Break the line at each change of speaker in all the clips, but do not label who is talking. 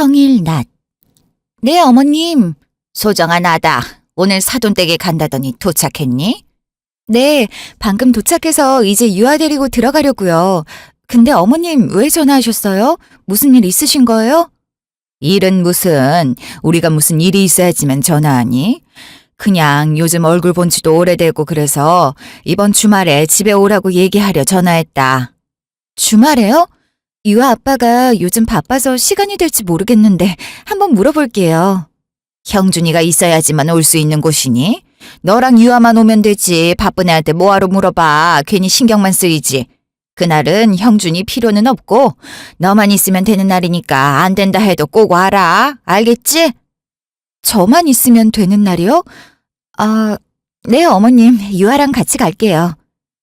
평일 낮. 네, 어머님. 소정아, 나다. 오늘 사돈댁에 간다더니 도착했니? 네, 방금 도착해서 이제 유아 데리고 들어가려고요. 근데 어머님 왜 전화하셨어요? 무슨 일 있으신 거예요? 일은 무슨, 우리가 무슨 일이 있어야지만 전화하니? 그냥 요즘 얼굴 본 지도 오래되고 그래서 이번 주말에 집에 오라고 얘기하려 전화했다. 주말에요? 유아 아빠가 요즘 바빠서 시간이 될지 모르겠는데 한번 물어볼게요. 형준이가 있어야지만 올 수 있는 곳이니? 너랑 유아만 오면 되지. 바쁜 애한테 뭐하러 물어봐. 괜히 신경만 쓰이지. 그날은 형준이 필요는 없고 너만 있으면 되는 날이니까 안 된다 해도 꼭 와라. 알겠지? 저만 있으면 되는 날이요? 네, 어머님. 유아랑 같이 갈게요.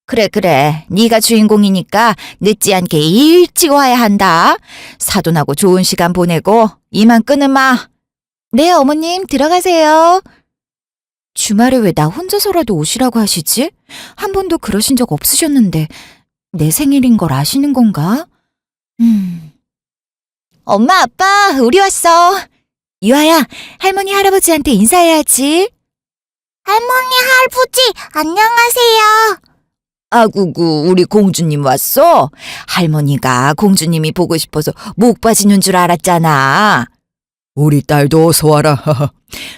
그래. 네가 주인공이니까 늦지 않게 일찍 와야 한다. 사돈하고 좋은 시간 보내고 이만 끊으마. 네, 어머님. 들어가세요. 주말에 왜 나 혼자서라도 오시라고 하시지? 한 번도 그러신 적 없으셨는데 내 생일인 걸 아시는 건가? 엄마, 아빠, 우리 왔어. 유아야, 할머니, 할아버지한테 인사해야지.
할머니, 할아버지, 안녕하세요.
아구구, 우리 공주님 왔어? 할머니가 공주님이 보고 싶어서 목 빠지는 줄 알았잖아.
우리 딸도 어서 와라.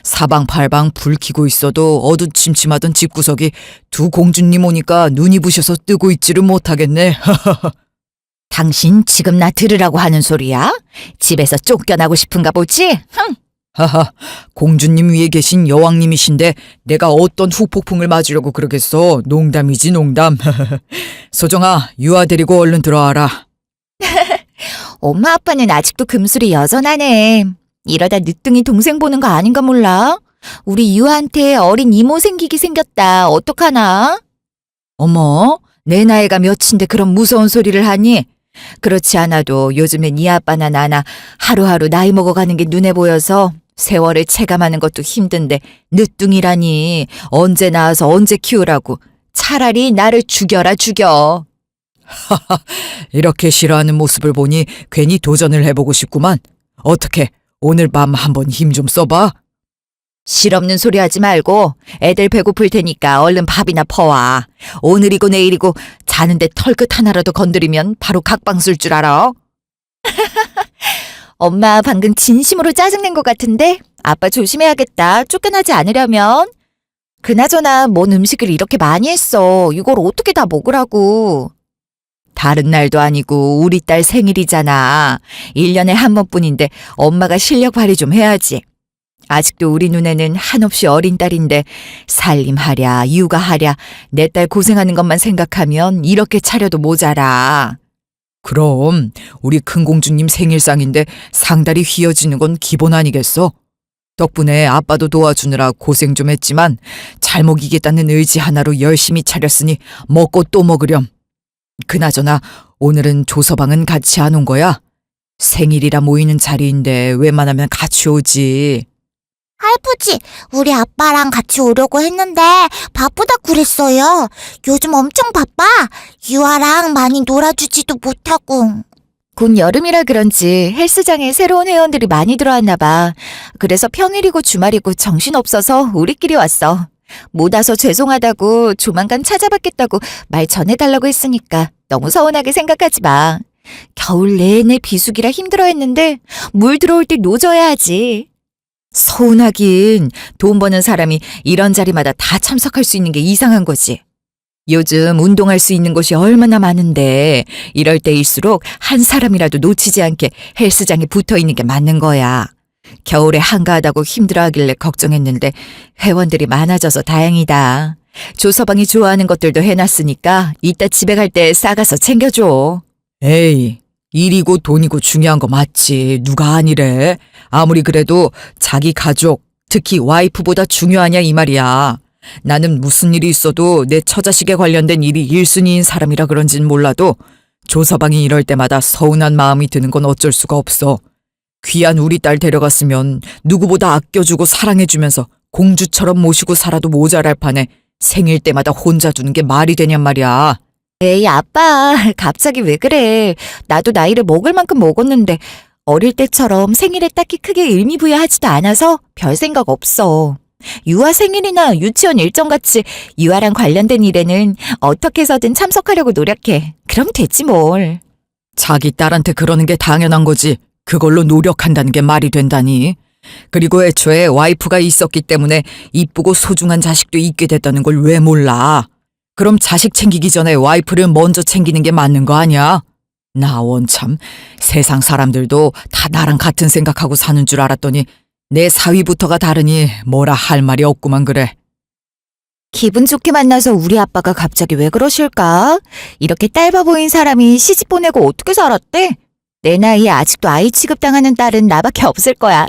사방팔방 불 켜고 있어도 어두침침하던 집구석이 두 공주님 오니까 눈이 부셔서 뜨고 있지를 못하겠네.
당신 지금 나 들으라고 하는 소리야? 집에서 쫓겨나고 싶은가 보지? 흥!
하하, 공주님 위에 계신 여왕님이신데 내가 어떤 후폭풍을 맞으려고 그러겠어. 농담이지 농담. 소정아, 유아 데리고 얼른 들어와라.
엄마 아빠는 아직도 금술이 여전하네. 이러다 늦둥이 동생 보는 거 아닌가 몰라? 우리 유아한테 어린 이모 생기기 생겼다. 어떡하나?
어머,
내 나이가 몇인데 그런 무서운 소리를 하니? 그렇지 않아도 요즘엔 네 아빠나 나나 하루하루 나이 먹어가는 게 눈에 보여서 세월을 체감하는 것도 힘든데 늦둥이라니. 언제 낳아서 언제 키우라고. 차라리 나를 죽여라 죽여.
이렇게 싫어하는 모습을 보니 괜히 도전을 해보고 싶구만. 어떻게 오늘 밤 한번 힘 좀 써봐.
실없는 소리 하지 말고 애들 배고플 테니까 얼른 밥이나 퍼와. 오늘이고 내일이고 자는데 털끝 하나라도 건드리면 바로 각방 쓸 줄 알아. 엄마 방금 진심으로 짜증낸 것 같은데 아빠 조심해야겠다. 쫓겨나지 않으려면. 그나저나 뭔 음식을 이렇게 많이 했어. 이걸 어떻게 다 먹으라고. 다른 날도 아니고 우리 딸 생일이잖아. 1년에 한 번뿐인데 엄마가 실력 발휘 좀 해야지. 아직도 우리 눈에는 한없이 어린 딸인데 살림하랴 육아하랴 내 딸 고생하는 것만 생각하면 이렇게 차려도 모자라.
그럼 우리 큰 공주님 생일상인데 상다리 휘어지는 건 기본 아니겠어? 덕분에 아빠도 도와주느라 고생 좀 했지만 잘 먹이겠다는 의지 하나로 열심히 차렸으니 먹고 또 먹으렴. 그나저나 오늘은 조서방은 같이 안 온 거야? 생일이라 모이는 자리인데 웬만하면 같이 오지.
할아버지, 우리 아빠랑 같이 오려고 했는데 바쁘다 그랬어요. 요즘 엄청 바빠. 유아랑 많이 놀아주지도 못하고.
곧 여름이라 그런지 헬스장에 새로운 회원들이 많이 들어왔나 봐. 그래서 평일이고 주말이고 정신없어서 우리끼리 왔어. 못 와서 죄송하다고 조만간 찾아뵙겠다고 말 전해달라고 했으니까 너무 서운하게 생각하지 마. 겨울 내내 비수기라 힘들어했는데 물 들어올 때 노져야 하지. 서운하긴. 돈 버는 사람이 이런 자리마다 다 참석할 수 있는 게 이상한 거지. 요즘 운동할 수 있는 곳이 얼마나 많은데 이럴 때일수록 한 사람이라도 놓치지 않게 헬스장에 붙어 있는 게 맞는 거야. 겨울에 한가하다고 힘들어하길래 걱정했는데 회원들이 많아져서 다행이다. 조서방이 좋아하는 것들도 해놨으니까 이따 집에 갈 때 싸가서 챙겨줘.
에이, 일이고 돈이고 중요한 거 맞지. 누가 아니래. 아무리 그래도 자기 가족, 특히 와이프보다 중요하냐 이 말이야. 나는 무슨 일이 있어도 내 처자식에 관련된 일이 1순위인 사람이라 그런진 몰라도 조서방이 이럴 때마다 서운한 마음이 드는 건 어쩔 수가 없어. 귀한 우리 딸 데려갔으면 누구보다 아껴주고 사랑해주면서 공주처럼 모시고 살아도 모자랄 판에 생일 때마다 혼자 두는 게 말이 되냔 말이야.
에이, 아빠, 갑자기 왜 그래. 나도 나이를 먹을 만큼 먹었는데 어릴 때처럼 생일에 딱히 크게 의미부여하지도 않아서 별 생각 없어. 유아 생일이나 유치원 일정같이 유아랑 관련된 일에는 어떻게 해서든 참석하려고 노력해. 그럼 됐지 뭘.
자기 딸한테 그러는 게 당연한 거지. 그걸로 노력한다는 게 말이 된다니. 그리고 애초에 와이프가 있었기 때문에 이쁘고 소중한 자식도 있게 됐다는 걸 왜 몰라. 그럼 자식 챙기기 전에 와이프를 먼저 챙기는 게 맞는 거 아니야? 나 원참 세상 사람들도 다 나랑 같은 생각하고 사는 줄 알았더니 내 사위부터가 다르니 뭐라 할 말이 없구만 그래.
기분 좋게 만나서 우리 아빠가 갑자기 왜 그러실까? 이렇게 딸바 보인 사람이 시집 보내고 어떻게 살았대? 내 나이에 아직도 아이 취급당하는 딸은 나밖에 없을 거야.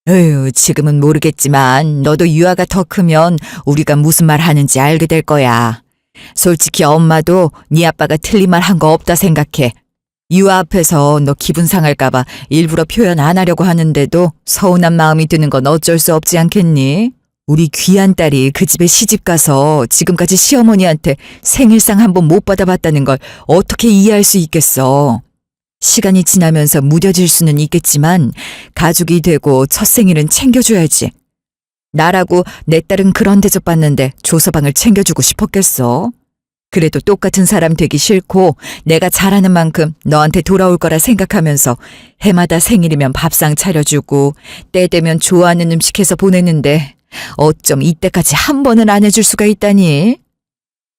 에휴, 지금은 모르겠지만 너도 유아가 더 크면 우리가 무슨 말 하는지 알게 될 거야. 솔직히 엄마도 네 아빠가 틀린 말 한 거 없다 생각해. 유아 앞에서 너 기분 상할까봐 일부러 표현 안 하려고 하는데도 서운한 마음이 드는 건 어쩔 수 없지 않겠니? 우리 귀한 딸이 그 집에 시집 가서 지금까지 시어머니한테 생일상 한 번 못 받아봤다는 걸 어떻게 이해할 수 있겠어. 시간이 지나면서 무뎌질 수는 있겠지만 가족이 되고 첫 생일은 챙겨줘야지. 나라고 내 딸은 그런 대접 받는데 조서방을 챙겨주고 싶었겠어? 그래도 똑같은 사람 되기 싫고 내가 잘하는 만큼 너한테 돌아올 거라 생각하면서 해마다 생일이면 밥상 차려주고 때 되면 좋아하는 음식 해서 보냈는데 어쩜 이때까지 한 번은 안 해줄 수가 있다니?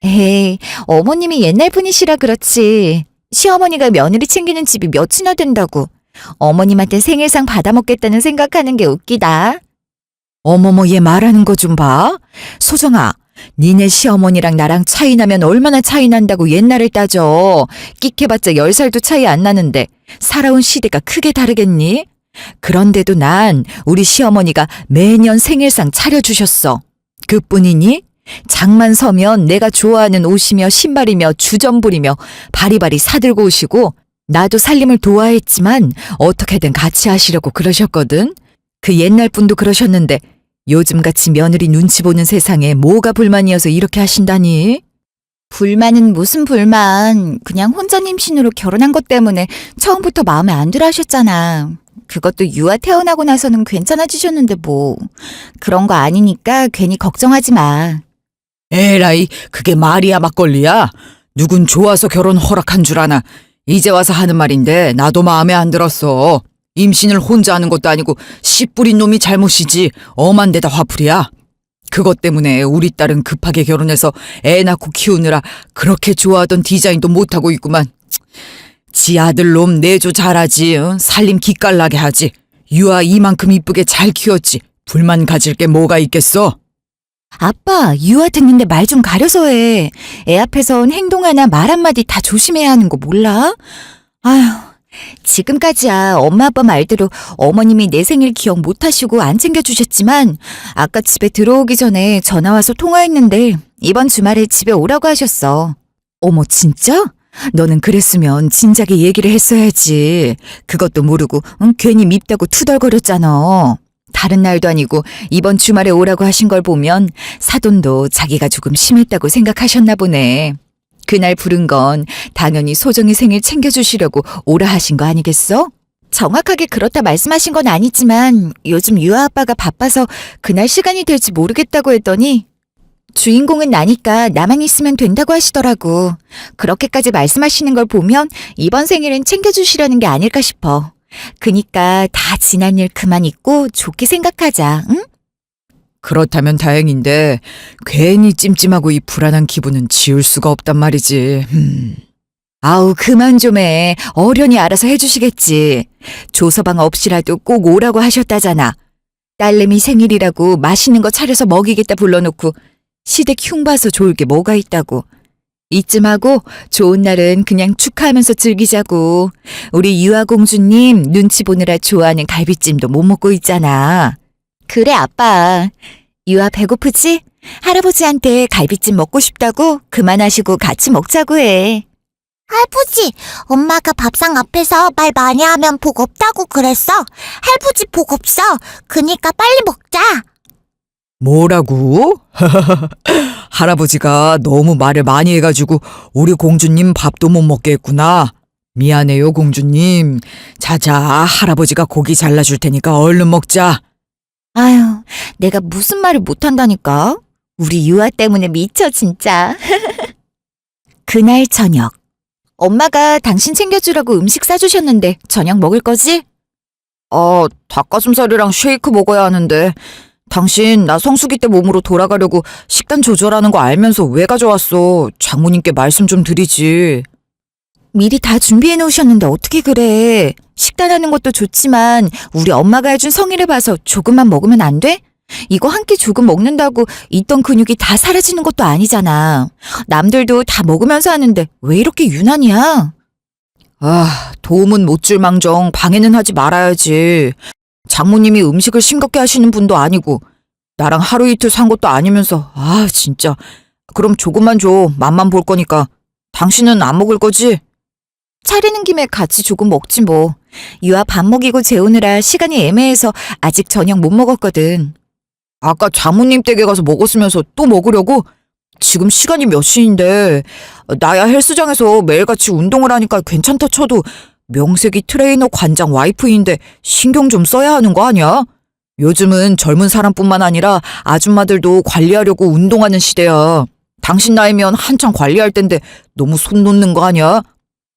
에이, 어머님이 옛날 분이시라 그렇지. 시어머니가 며느리 챙기는 집이 몇이나 된다고. 어머님한테 생일상 받아먹겠다는 생각하는 게 웃기다. 어머머, 얘 말하는 거 좀 봐. 소정아, 니네 시어머니랑 나랑 차이 나면 얼마나 차이 난다고 옛날을 따져. 끽해봤자 10살도 차이 안 나는데 살아온 시대가 크게 다르겠니? 그런데도 난 우리 시어머니가 매년 생일상 차려주셨어. 그뿐이니? 장만 서면 내가 좋아하는 옷이며 신발이며 주전부리며 바리바리 사들고 오시고 나도 살림을 도와했지만 어떻게든 같이 하시려고 그러셨거든. 그 옛날 분도 그러셨는데 요즘같이 며느리 눈치 보는 세상에 뭐가 불만이어서 이렇게 하신다니? 불만은 무슨 불만. 그냥 혼전 임신으로 결혼한 것 때문에 처음부터 마음에 안 들어 하셨잖아. 그것도 유아 태어나고 나서는 괜찮아지셨는데 뭐. 그런 거 아니니까 괜히 걱정하지 마.
에라이, 그게 말이야 막걸리야? 누군 좋아서 결혼 허락한 줄 아나. 이제 와서 하는 말인데 나도 마음에 안 들었어. 임신을 혼자 하는 것도 아니고 씨 뿌린 놈이 잘못이지 엄한 데다 화풀이야. 그것 때문에 우리 딸은 급하게 결혼해서 애 낳고 키우느라 그렇게 좋아하던 디자인도 못하고 있구만. 지 아들놈 내조 잘하지. 살림 기깔나게 하지. 유아 이만큼 이쁘게 잘 키웠지. 불만 가질 게 뭐가 있겠어?
아빠, 유아 듣는데 말 좀 가려서 해. 애 앞에선 행동 하나 말 한마디 다 조심해야 하는 거 몰라? 아휴, 지금까지야 엄마 아빠 말대로 어머님이 내 생일 기억 못하시고 안 챙겨주셨지만 아까 집에 들어오기 전에 전화와서 통화했는데 이번 주말에 집에 오라고 하셨어. 어머, 진짜? 너는 그랬으면 진작에 얘기를 했어야지. 그것도 모르고 괜히 밉다고 투덜거렸잖아. 다른 날도 아니고 이번 주말에 오라고 하신 걸 보면 사돈도 자기가 조금 심했다고 생각하셨나 보네. 그날 부른 건 당연히 소정이 생일 챙겨주시려고 오라 하신 거 아니겠어? 정확하게 그렇다 말씀하신 건 아니지만 요즘 유아 아빠가 바빠서 그날 시간이 될지 모르겠다고 했더니 주인공은 나니까 나만 있으면 된다고 하시더라고. 그렇게까지 말씀하시는 걸 보면 이번 생일은 챙겨주시려는 게 아닐까 싶어. 그니까 다 지난 일 그만 잊고 좋게 생각하자, 응?
그렇다면 다행인데 괜히 찜찜하고 이 불안한 기분은 지울 수가 없단 말이지.
아우, 그만 좀 해. 어련히 알아서 해주시겠지. 조서방 없이라도 꼭 오라고 하셨다잖아. 딸내미 생일이라고 맛있는 거 차려서 먹이겠다 불러놓고 시댁 흉 봐서 좋을 게 뭐가 있다고. 이쯤 하고 좋은 날은 그냥 축하하면서 즐기자고. 우리 유아공주님 눈치 보느라 좋아하는 갈비찜도 못 먹고 있잖아. 그래, 아빠. 유아 배고프지? 할아버지한테 갈비찜 먹고 싶다고 그만하시고 같이 먹자고 해.
할아버지, 엄마가 밥상 앞에서 말 많이 하면 복 없다고 그랬어. 할아버지 복 없어. 그니까 빨리 먹자.
뭐라고? 할아버지가 너무 말을 많이 해가지고 우리 공주님 밥도 못 먹게 했구나. 미안해요, 공주님. 자자, 할아버지가 고기 잘라줄 테니까 얼른 먹자.
아유, 내가 무슨 말을 못한다니까. 우리 유아 때문에 미쳐 진짜. 그날 저녁. 엄마가 당신 챙겨주라고 음식 싸주셨는데 저녁 먹을 거지?
닭가슴살이랑 쉐이크 먹어야 하는데 당신 나 성수기 때 몸으로 돌아가려고 식단 조절하는 거 알면서 왜 가져왔어? 장모님께 말씀 좀 드리지.
미리 다 준비해 놓으셨는데 어떻게 그래. 식단하는 것도 좋지만 우리 엄마가 해준 성의를 봐서 조금만 먹으면 안 돼? 이거 한 끼 조금 먹는다고 있던 근육이 다 사라지는 것도 아니잖아. 남들도 다 먹으면서 하는데 왜 이렇게 유난이야?
도움은 못 줄 망정 방해는 하지 말아야지. 장모님이 음식을 싱겁게 하시는 분도 아니고 나랑 하루 이틀 산 것도 아니면서 진짜. 그럼 조금만 줘. 맛만 볼 거니까. 당신은 안 먹을 거지?
차리는 김에 같이 조금 먹지 뭐. 유아 밥 먹이고 재우느라 시간이 애매해서 아직 저녁 못 먹었거든.
아까 장모님 댁에 가서 먹었으면서 또 먹으려고? 지금 시간이 몇 시인데 나야 헬스장에서 매일같이 운동을 하니까 괜찮다 쳐도 명색이 트레이너 관장 와이프인데 신경 좀 써야 하는 거 아니야? 요즘은 젊은 사람뿐만 아니라 아줌마들도 관리하려고 운동하는 시대야. 당신 나이면 한창 관리할 텐데 너무 손 놓는 거 아니야?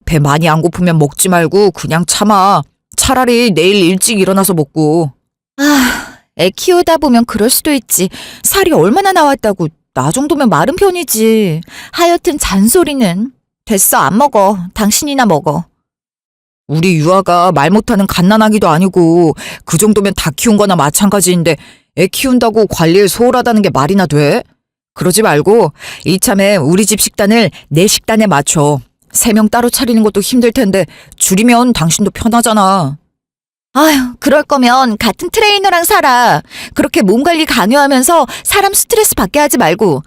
배 많이 안 고프면 먹지 말고 그냥 참아. 차라리 내일 일찍 일어나서 먹고.
애 키우다 보면 그럴 수도 있지. 살이 얼마나 나왔다고. 나 정도면 마른 편이지. 하여튼 잔소리는. 됐어, 안 먹어. 당신이나 먹어.
우리 유아가 말 못하는 갓난아기도 아니고 그 정도면 다 키운 거나 마찬가지인데 애 키운다고 관리에 소홀하다는 게 말이나 돼? 그러지 말고 이참에 우리 집 식단을 내 식단에 맞춰. 3명 따로 차리는 것도 힘들 텐데 줄이면 당신도 편하잖아.
아휴, 그럴 거면 같은 트레이너랑 살아. 그렇게 몸 관리 강요하면서 사람 스트레스 받게 하지 말고.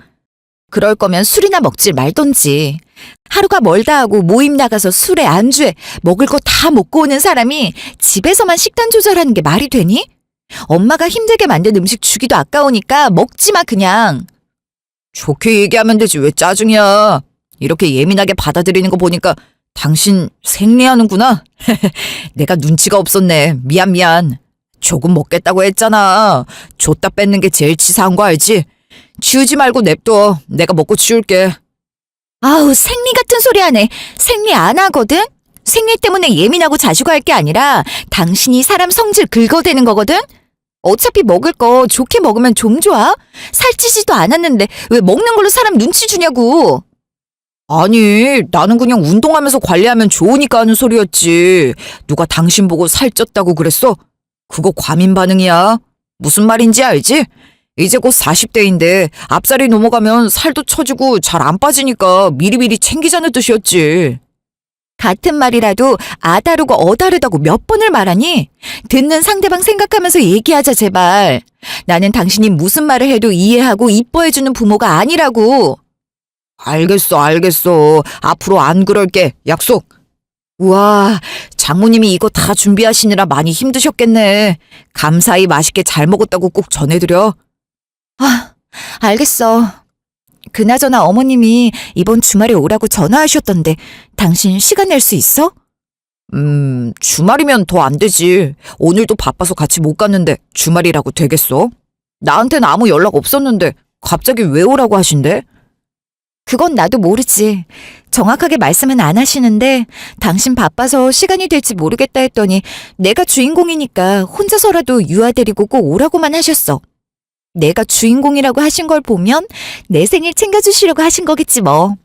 그럴 거면 술이나 먹지 말던지. 하루가 멀다 하고 모임 나가서 술에 안주에 먹을 거 다 먹고 오는 사람이 집에서만 식단 조절하는 게 말이 되니? 엄마가 힘들게 만든 음식 주기도 아까우니까 먹지 마 그냥.
좋게 얘기하면 되지 왜 짜증이야. 이렇게 예민하게 받아들이는 거 보니까 당신 생리하는구나. 내가 눈치가 없었네. 미안. 조금 먹겠다고 했잖아. 줬다 뺏는 게 제일 치사한 거 알지? 치우지 말고 냅둬. 내가 먹고 치울게.
아우, 생리 같은 소리 하네. 생리 안 하거든? 생리 때문에 예민하고 자식할 게 아니라 당신이 사람 성질 긁어대는 거거든? 어차피 먹을 거 좋게 먹으면 좀 좋아? 살찌지도 않았는데 왜 먹는 걸로 사람 눈치 주냐고.
아니, 나는 그냥 운동하면서 관리하면 좋으니까 하는 소리였지. 누가 당신 보고 살쪘다고 그랬어? 그거 과민 반응이야. 무슨 말인지 알지? 이제 곧 40대인데 앞살이 넘어가면 살도 처지고 잘 안 빠지니까 미리미리 챙기자는 뜻이었지.
같은 말이라도 아다르고 어다르다고 몇 번을 말하니? 듣는 상대방 생각하면서 얘기하자 제발. 나는 당신이 무슨 말을 해도 이해하고 이뻐해주는 부모가 아니라고.
알겠어. 앞으로 안 그럴게. 약속. 우와, 장모님이 이거 다 준비하시느라 많이 힘드셨겠네. 감사히 맛있게 잘 먹었다고 꼭 전해드려.
알겠어. 그나저나 어머님이 이번 주말에 오라고 전화하셨던데 당신 시간 낼 수 있어?
주말이면 더 안 되지. 오늘도 바빠서 같이 못 갔는데 주말이라고 되겠어? 나한테는 아무 연락 없었는데 갑자기 왜 오라고 하신대?
그건 나도 모르지. 정확하게 말씀은 안 하시는데 당신 바빠서 시간이 될지 모르겠다 했더니 내가 주인공이니까 혼자서라도 유아 데리고 꼭 오라고만 하셨어. 내가 주인공이라고 하신 걸 보면 내 생일 챙겨주시려고 하신 거겠지 뭐.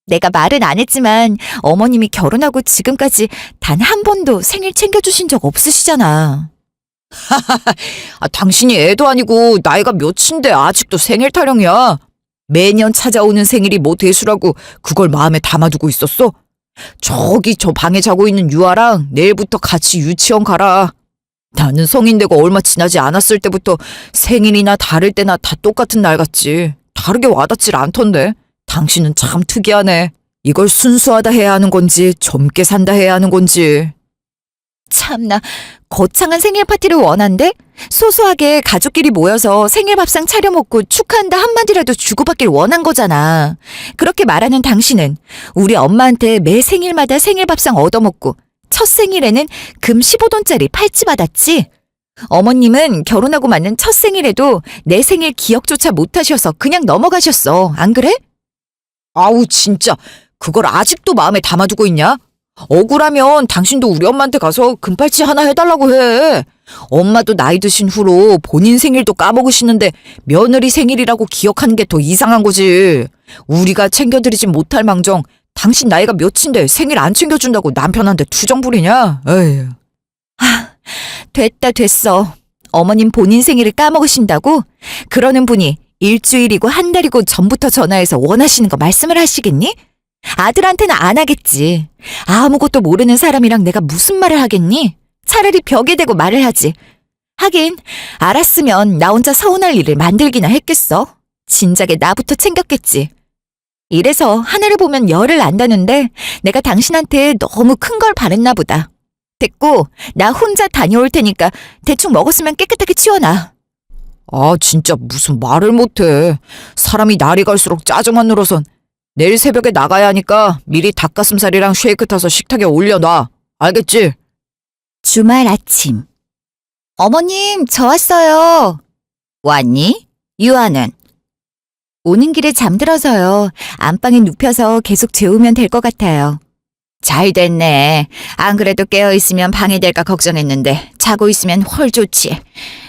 내가 말은 안 했지만 어머님이 결혼하고 지금까지 단 한 번도 생일 챙겨주신 적 없으시잖아.
당신이 애도 아니고 나이가 몇인데 아직도 생일 타령이야. 매년 찾아오는 생일이 뭐 대수라고 그걸 마음에 담아두고 있었어? 저기 저 방에 자고 있는 유아랑 내일부터 같이 유치원 가라. 나는 성인 되고 얼마 지나지 않았을 때부터 생일이나 다를 때나 다 똑같은 날 같지. 다르게 와닿질 않던데. 당신은 참 특이하네. 이걸 순수하다 해야 하는 건지 젊게 산다 해야 하는 건지.
참나, 거창한 생일 파티를 원한대? 소소하게 가족끼리 모여서 생일 밥상 차려 먹고 축하한다 한마디라도 주고받길 원한 거잖아. 그렇게 말하는 당신은 우리 엄마한테 매 생일마다 생일 밥상 얻어먹고 첫 생일에는 금 15돈짜리 팔찌 받았지? 어머님은 결혼하고 맞는 첫 생일에도 내 생일 기억조차 못하셔서 그냥 넘어가셨어. 안 그래?
아우, 진짜. 그걸 아직도 마음에 담아두고 있냐? 억울하면 당신도 우리 엄마한테 가서 금팔찌 하나 해달라고 해. 엄마도 나이 드신 후로 본인 생일도 까먹으시는데 며느리 생일이라고 기억하는 게 더 이상한 거지. 우리가 챙겨드리진 못할 망정 당신 나이가 몇인데 생일 안 챙겨준다고 남편한테 투정 부리냐? 에휴.
됐어. 어머님 본인 생일을 까먹으신다고? 그러는 분이 일주일이고 한 달이고 전부터 전화해서 원하시는 거 말씀을 하시겠니? 아들한테는 안 하겠지. 아무것도 모르는 사람이랑 내가 무슨 말을 하겠니? 차라리 벽에 대고 말을 하지. 하긴 알았으면 나 혼자 서운할 일을 만들기나 했겠어. 진작에 나부터 챙겼겠지. 이래서 하나를 보면 열을 안다는데 내가 당신한테 너무 큰 걸 바랬나 보다. 됐고 나 혼자 다녀올 테니까 대충 먹었으면 깨끗하게 치워놔.
아, 진짜 무슨 말을 못해. 사람이 날이 갈수록 짜증만 늘어선 내일 새벽에 나가야 하니까 미리 닭가슴살이랑 쉐이크 타서 식탁에 올려놔. 알겠지?
주말 아침. 어머님, 저 왔어요. 왔니? 유아는? 오는 길에 잠들어서요. 안방에 눕혀서 계속 재우면 될 것 같아요. 잘 됐네. 안 그래도 깨어있으면 방해될까 걱정했는데 자고 있으면 훨 좋지.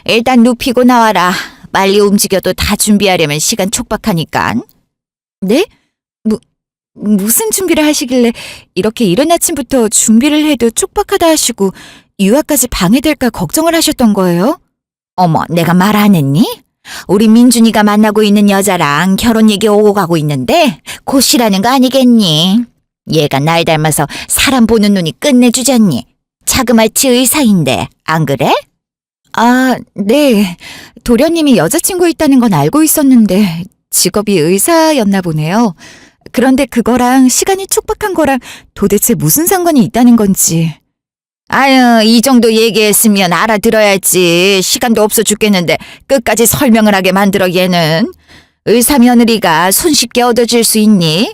일단 눕히고 나와라. 빨리 움직여도 다 준비하려면 시간 촉박하니까. 네? 무슨 준비를 하시길래 이렇게 이른 아침부터 준비를 해도 촉박하다 하시고 유아까지 방해될까 걱정을 하셨던 거예요? 어머, 내가 말 안 했니? 우리 민준이가 만나고 있는 여자랑 결혼 얘기 오고 가고 있는데 곧이라는 거 아니겠니? 얘가 날 닮아서 사람 보는 눈이 끝내주잖니. 자그마치 의사인데 안 그래? 아, 네. 도련님이 여자친구 있다는 건 알고 있었는데 직업이 의사였나 보네요. 그런데 그거랑 시간이 촉박한 거랑 도대체 무슨 상관이 있다는 건지. 아유, 이 정도 얘기했으면 알아들어야지. 시간도 없어 죽겠는데 끝까지 설명을 하게 만들어 얘는. 의사 며느리가 손쉽게 얻어질 수 있니?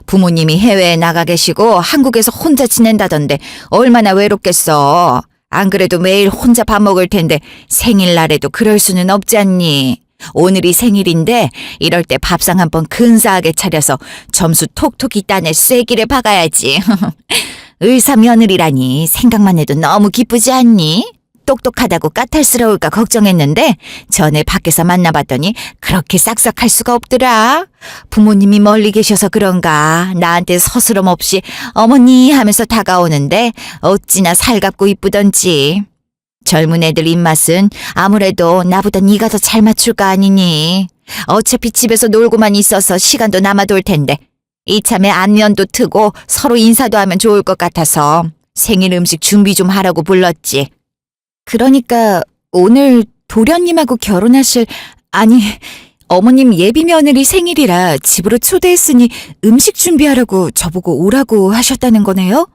부모님이 해외에 나가 계시고 한국에서 혼자 지낸다던데 얼마나 외롭겠어. 안 그래도 매일 혼자 밥 먹을 텐데 생일날에도 그럴 수는 없지 않니? 오늘이 생일인데 이럴 때 밥상 한 번 근사하게 차려서 점수 톡톡히 따내 쐐기를 박아야지. 의사 며느리라니 생각만 해도 너무 기쁘지 않니? 똑똑하다고 까탈스러울까 걱정했는데 전에 밖에서 만나봤더니 그렇게 싹싹할 수가 없더라. 부모님이 멀리 계셔서 그런가 나한테 서스럼 없이 어머니 하면서 다가오는데 어찌나 살갑고 이쁘던지. 젊은 애들 입맛은 아무래도 나보다 네가 더 잘 맞출 거 아니니. 어차피 집에서 놀고만 있어서 시간도 남아돌 텐데 이참에 안면도 트고 서로 인사도 하면 좋을 것 같아서 생일 음식 준비 좀 하라고 불렀지. 그러니까 오늘 도련님하고 결혼하실, 아니 어머님 예비 며느리 생일이라 집으로 초대했으니 음식 준비하라고 저보고 오라고 하셨다는 거네요?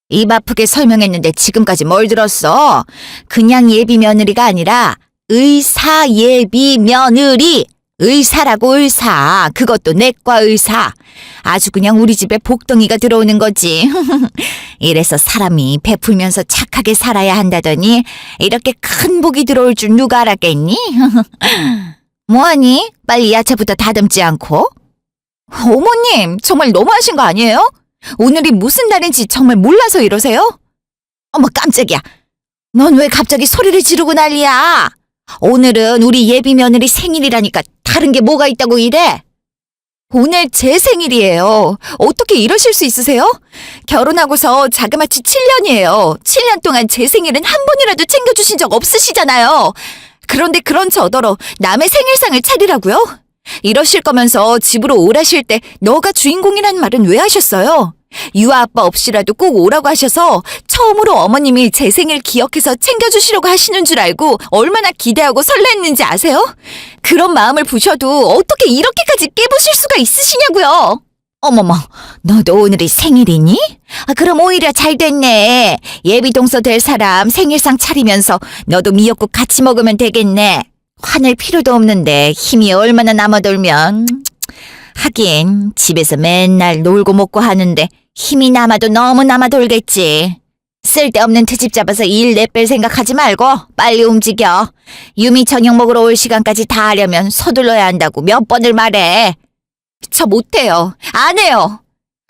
입 아프게 설명했는데 지금까지 뭘 들었어? 그냥 예비 며느리가 아니라 의사 예비 며느리. 의사라고 의사. 그것도 내과 의사. 아주 그냥 우리 집에 복덩이가 들어오는 거지. 이래서 사람이 베풀면서 착하게 살아야 한다더니 이렇게 큰 복이 들어올 줄 누가 알았겠니? 뭐하니? 빨리 야채부터 다듬지 않고. 어머님, 정말 너무하신 거 아니에요? 오늘이 무슨 날인지 정말 몰라서 이러세요? 어머, 깜짝이야. 넌 왜 갑자기 소리를 지르고 난리야? 오늘은 우리 예비 며느리 생일이라니까 다른 게 뭐가 있다고 이래? 오늘 제 생일이에요. 어떻게 이러실 수 있으세요? 결혼하고서 자그마치 7년이에요. 7년 동안 제 생일은 한 번이라도 챙겨주신 적 없으시잖아요. 그런데 그런 저더러 남의 생일상을 차리라고요? 이러실 거면서 집으로 오라실 때 너가 주인공이라는 말은 왜 하셨어요? 유아 아빠 없이라도 꼭 오라고 하셔서 처음으로 어머님이 제 생일 기억해서 챙겨주시려고 하시는 줄 알고 얼마나 기대하고 설렜는지 아세요? 그런 마음을 부셔도 어떻게 이렇게까지 깨부실 수가 있으시냐고요. 어머머, 너도 오늘이 생일이니? 그럼 오히려 잘 됐네. 예비 동서 될 사람 생일상 차리면서 너도 미역국 같이 먹으면 되겠네. 화낼 필요도 없는데 힘이 얼마나 남아돌면. 하긴 집에서 맨날 놀고 먹고 하는데 힘이 남아도 너무 남아돌겠지. 쓸데없는 트집 잡아서 일 내뺄 생각하지 말고 빨리 움직여. 유미 저녁 먹으러 올 시간까지 다 하려면 서둘러야 한다고 몇 번을 말해. 저 못해요. 안 해요.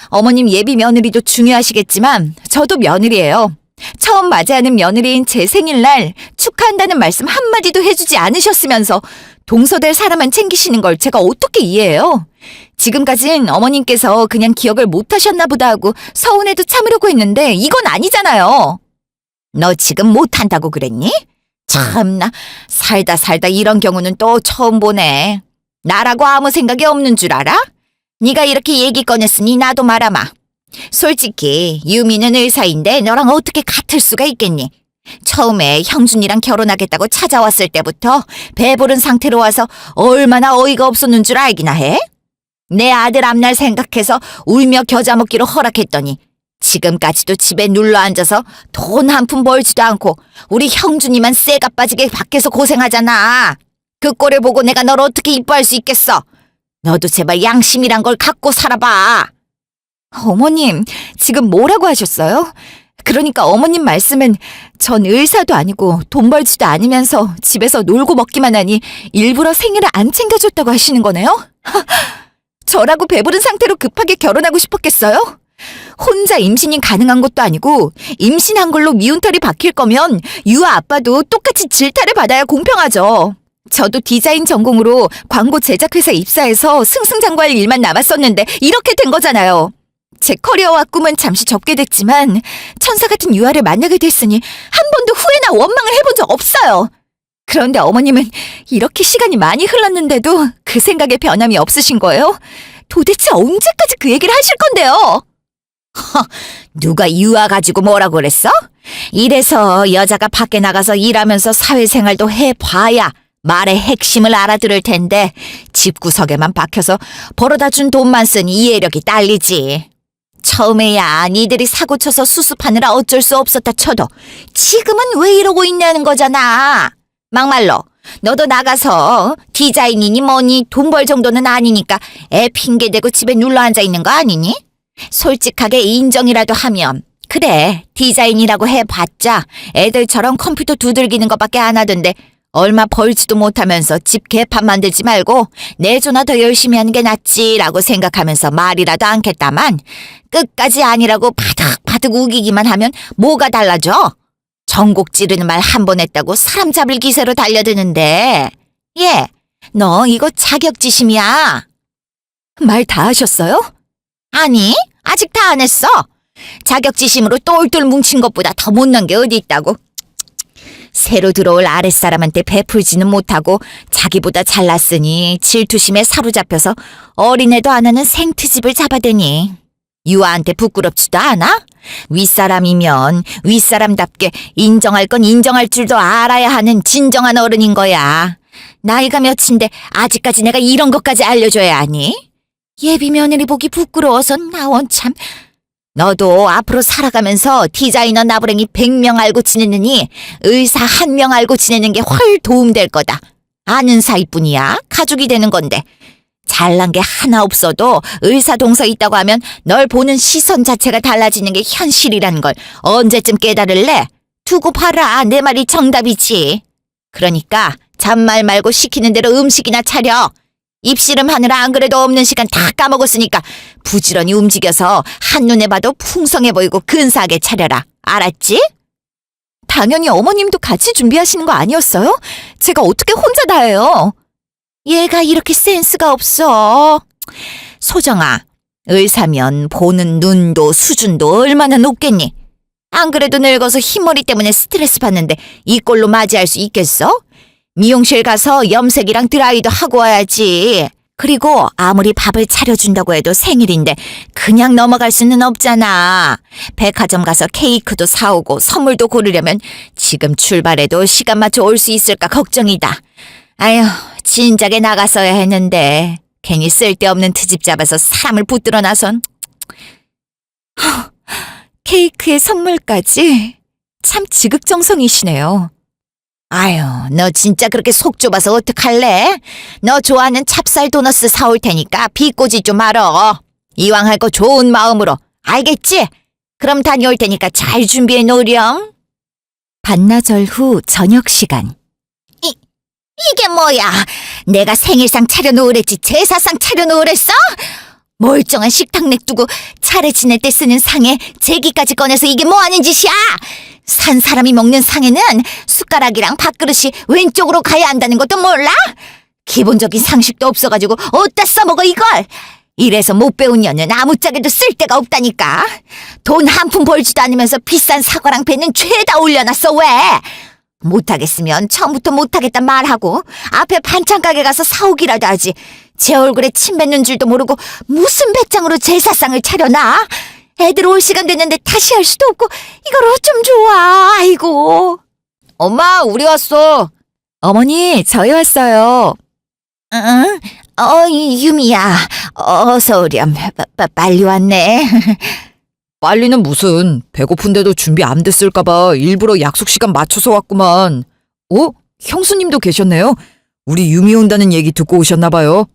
어머님 예비 며느리도 중요하시겠지만 저도 며느리예요. 처음 맞이하는 며느리인 제 생일날 축하한다는 말씀 한마디도 해주지 않으셨으면서 동서될 사람만 챙기시는 걸 제가 어떻게 이해해요? 지금까진 어머님께서 그냥 기억을 못하셨나 보다 하고 서운해도 참으려고 했는데 이건 아니잖아요. 너 지금 못한다고 그랬니? 참나, 살다 이런 경우는 또 처음 보네. 나라고 아무 생각이 없는 줄 알아? 네가 이렇게 얘기 꺼냈으니 나도 말아마. 솔직히 유미는 의사인데 너랑 어떻게 같을 수가 있겠니? 처음에 형준이랑 결혼하겠다고 찾아왔을 때부터 배부른 상태로 와서 얼마나 어이가 없었는 줄 알기나 해? 내 아들 앞날 생각해서 울며 겨자 먹기로 허락했더니 지금까지도 집에 눌러앉아서 돈 한 푼 벌지도 않고 우리 형준이만 쇠가 빠지게 밖에서 고생하잖아. 그 꼴을 보고 내가 널 어떻게 이뻐할 수 있겠어? 너도 제발 양심이란 걸 갖고 살아봐. 어머님, 지금 뭐라고 하셨어요? 그러니까 어머님 말씀은 전 의사도 아니고 돈 벌지도 않으면서 집에서 놀고 먹기만 하니 일부러 생일을 안 챙겨줬다고 하시는 거네요? 저라고 배부른 상태로 급하게 결혼하고 싶었겠어요? 혼자 임신이 가능한 것도 아니고 임신한 걸로 미운털이 박힐 거면 유아 아빠도 똑같이 질타를 받아야 공평하죠. 저도 디자인 전공으로 광고 제작회사에 입사해서 승승장구할 일만 남았었는데 이렇게 된 거잖아요. 제 커리어와 꿈은 잠시 접게 됐지만 천사 같은 유아를 만나게 됐으니 한 번도 후회나 원망을 해본 적 없어요. 그런데 어머님은 이렇게 시간이 많이 흘렀는데도 그 생각에 변함이 없으신 거예요? 도대체 언제까지 그 얘기를 하실 건데요? 누가 유아 가지고 뭐라고 그랬어? 이래서 여자가 밖에 나가서 일하면서 사회생활도 해봐야 말의 핵심을 알아들을 텐데 집구석에만 박혀서 벌어다 준 돈만 쓰니 이해력이 딸리지. 처음에야 니들이 사고쳐서 수습하느라 어쩔 수 없었다 쳐도 지금은 왜 이러고 있냐는 거잖아. 막말로 너도 나가서 디자인이니 뭐니 돈 벌 정도는 아니니까 애 핑계대고 집에 눌러앉아 있는 거 아니니? 솔직하게 인정이라도 하면 그래 디자인이라고 해봤자 애들처럼 컴퓨터 두들기는 것밖에 안 하던데 얼마 벌지도 못하면서 집 개판 만들지 말고 내조나 더 열심히 하는 게 낫지라고 생각하면서 말이라도 않겠다만 끝까지 아니라고 바득바득 우기기만 하면 뭐가 달라져? 전곡 찌르는 말 한 번 했다고 사람 잡을 기세로 달려드는데 예, 너 이거 자격지심이야. 말 다 하셨어요? 아니, 아직 다 안 했어. 자격지심으로 똘똘 뭉친 것보다 더 못난 게 어디 있다고. 새로 들어올 아랫사람한테 베풀지는 못하고 자기보다 잘났으니 질투심에 사로잡혀서 어린애도 안 하는 생트집을 잡아대니 유아한테 부끄럽지도 않아? 윗사람이면 윗사람답게 인정할 건 인정할 줄도 알아야 하는 진정한 어른인 거야. 나이가 몇인데 아직까지 내가 이런 것까지 알려줘야 하니? 예비 며느리 보기 부끄러워서 나 원참. 너도 앞으로 살아가면서 디자이너 나부랭이 100명 알고 지내느니 의사 1명 알고 지내는 게 훨 도움될 거다. 아는 사이뿐이야. 가족이 되는 건데. 잘난 게 하나 없어도 의사 동서 있다고 하면 널 보는 시선 자체가 달라지는 게 현실이라는 걸 언제쯤 깨달을래? 두고 봐라. 내 말이 정답이지. 그러니까 잔말 말고 시키는 대로 음식이나 차려. 입씨름 하느라 안 그래도 없는 시간 다 까먹었으니까 부지런히 움직여서 한눈에 봐도 풍성해 보이고 근사하게 차려라. 알았지? 당연히 어머님도 같이 준비하시는 거 아니었어요? 제가 어떻게 혼자 다 해요? 얘가 이렇게 센스가 없어. 소정아, 의사면 보는 눈도 수준도 얼마나 높겠니? 안 그래도 늙어서 흰머리 때문에 스트레스 받는데 이 꼴로 맞이할 수 있겠어? 미용실 가서 염색이랑 드라이도 하고 와야지. 그리고 아무리 밥을 차려준다고 해도 생일인데 그냥 넘어갈 수는 없잖아. 백화점 가서 케이크도 사오고 선물도 고르려면 지금 출발해도 시간 맞춰 올 수 있을까 걱정이다. 아휴, 진작에 나갔어야 했는데. 괜히 쓸데없는 트집 잡아서 사람을 붙들어 나선. 케이크에 선물까지? 참 지극정성이시네요. 아유, 너 진짜 그렇게 속 좁아서 어떡할래? 너 좋아하는 찹쌀 도너스 사올 테니까 비꼬지 좀 말어. 이왕 할 거 좋은 마음으로. 알겠지? 그럼 다녀올 테니까 잘 준비해 놓으렴. 반나절 후 저녁 시간. 이게 뭐야? 내가 생일상 차려놓으랬지 제사상 차려놓으랬어? 멀쩡한 식탁 냅두고 차례 지낼 때 쓰는 상에 제기까지 꺼내서 이게 뭐하는 짓이야? 산 사람이 먹는 상에는 숟가락이랑 밥그릇이 왼쪽으로 가야 한다는 것도 몰라? 기본적인 상식도 없어가지고 어디다 써먹어 이걸? 이래서 못 배운 년은 아무짝에도 쓸 데가 없다니까. 돈 한 푼 벌지도 않으면서 비싼 사과랑 배는 죄다 올려놨어. 왜? 못하겠으면 처음부터 못하겠다 말하고 앞에 반찬 가게 가서 사오기라도 하지. 제 얼굴에 침 뱉는 줄도 모르고 무슨 배짱으로 제사상을 차려놔? 애들 올 시간 됐는데 다시 할 수도 없고 이걸 어쩜 좋아. 아이고. 엄마, 우리 왔어. 어머니, 저희 왔어요. 응? 유미야. 어서 오렴. 빨리 왔네.
빨리는 무슨, 배고픈데도 준비 안 됐을까봐 일부러 약속 시간 맞춰서 왔구만. 형수님도 계셨네요. 우리 유미 온다는 얘기 듣고 오셨나봐요.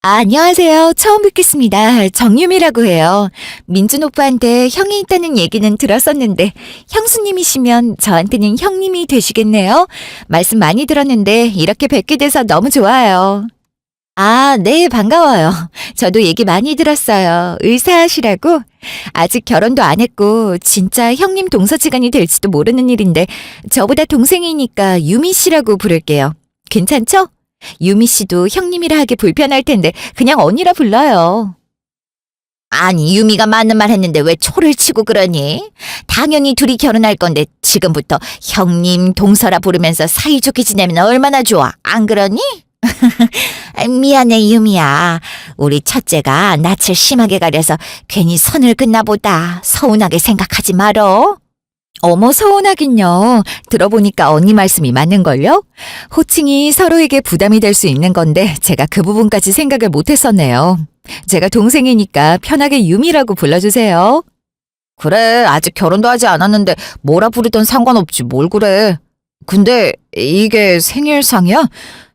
안녕하세요. 처음 뵙겠습니다. 정유미라고 해요. 민준 오빠한테 형이 있다는 얘기는 들었었는데 형수님이시면 저한테는 형님이 되시겠네요. 말씀 많이 들었는데 이렇게 뵙게 돼서 너무 좋아요. 아, 네, 반가워요. 저도 얘기 많이 들었어요. 의사시라고? 아직 결혼도 안 했고 진짜 형님 동서지간이 될지도 모르는 일인데 저보다 동생이니까 유미 씨라고 부를게요. 괜찮죠? 유미 씨도 형님이라 하기 불편할 텐데 그냥 언니라 불러요. 아니, 유미가 맞는 말 했는데 왜 초를 치고 그러니? 당연히 둘이 결혼할 건데 지금부터 형님, 동서라 부르면서 사이좋게 지내면 얼마나 좋아. 안 그러니? 미안해, 유미야. 우리 첫째가 낯을 심하게 가려서 괜히 선을 긋나 보다. 서운하게 생각하지 말어. 어머, 서운하긴요. 들어보니까 언니 말씀이 맞는걸요? 호칭이 서로에게 부담이 될 수 있는 건데 제가 그 부분까지 생각을 못했었네요. 제가 동생이니까 편하게 유미라고 불러주세요. 그래, 아직 결혼도 하지 않았는데 뭐라 부르던 상관없지 뭘 그래. 근데 이게 생일상이야?